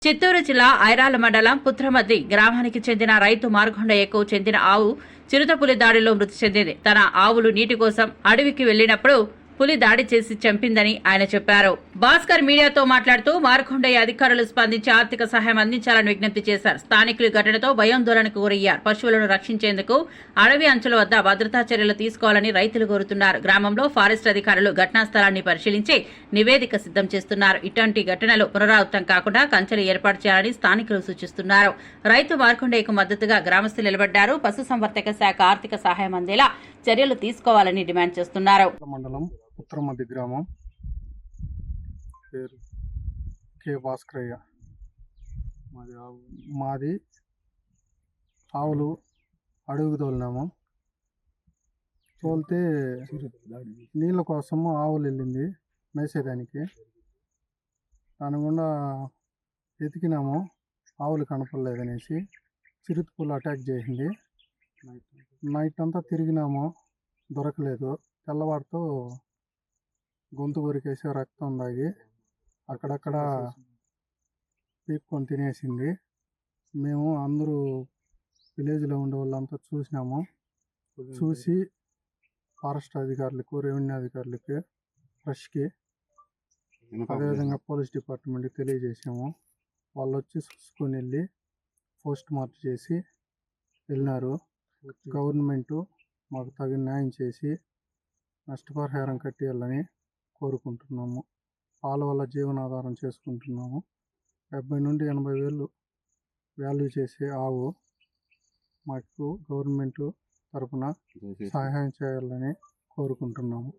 చిత్తూరు జిల్లా ఐరాల మండలం పుత్రమద్ది గ్రామానికి చెందిన రైతు మార్కొండయ్యకు చెందిన ఆవు చిరుతపులి దాడిలో మృతి చెందింది. తన ఆవులు నీటి కోసం అడవికి వెళ్లినప్పుడు పులి దాడి చేసి చంపిందని ఆయన చెప్పారు. భాస్కర్ మీడియాతో మాట్లాడుతూ మార్కొండయ్య అధికారులు స్పందించి ఆర్థిక సహాయం అందించాలని విజ్ఞప్తి చేశారు. స్థానికులు ఘటనతో భయాందోళనకు గురయ్యారు. పశువులను రక్షించేందుకు అడవి అంచుల వద్ద భద్రతా చర్యలు తీసుకోవాలని రైతులు కోరుతున్నారు. గ్రామంలో ఫారెస్ట్ అధికారులు ఘటనా స్థలాన్ని పరిశీలించి నివేదిక సిద్దం చేస్తున్నారు. ఇటువంటి ఘటనలు పునరావృతం కాకుండా కంచెలు ఏర్పాటు చేయాలని స్థానికులు సూచిస్తున్నారు. రైతు మార్కొండయ్యకు మద్దతుగా గ్రామస్తులు నిలబడ్డారు. పశుసంవర్ధక శాఖ ఆర్థిక సహాయం అందేలా చర్యలు తీసుకోవాలని డిమాండ్ చేస్తున్నారు. పుత్రమద్ది గ్రామం, పేరు కె భాస్కరయ్య. మాది ఆవులు అడవికి తోలినాము. తోలితే నీళ్ళ కోసము ఆవులు వెళ్ళింది మేసేదానికి. దాని గుండా ఎతికినాము, ఆవులు కనపడలేదనేసి చిరుతపులు అటాక్ చేసింది. నైట్ అంతా తిరిగినాము, దొరకలేదు. తెల్లవారితో గొంతు కొరికేసి రక్తం తాగి అక్కడక్కడ పీక్కొని తినేసింది. మేము అందరూ విలేజ్లో ఉండే వాళ్ళంతా చూసినాము. చూసి ఫారెస్ట్ అధికారులకు, రెవెన్యూ అధికారులకి, ఫ్రెష్కి, అదేవిధంగా పోలీస్ డిపార్ట్మెంట్కి తెలియజేసాము. వాళ్ళు వచ్చి చూసుకొని వెళ్ళి పోస్ట్ మార్టం చేసి వెళ్ళినారు. గవర్నమెంటు మాకు తగిన న్యాయం చేసి నష్టపరిహారం కట్టేయాలని కోరుకుంటున్నాము. పాల వల్ల జీవనాధారం చేసుకుంటున్నాము. 70 నుండి 80 వేలు వాల్యూ చేసే ఆవు మాకు గవర్నమెంట్ తరఫున సహాయం చేయాలని కోరుకుంటున్నాము.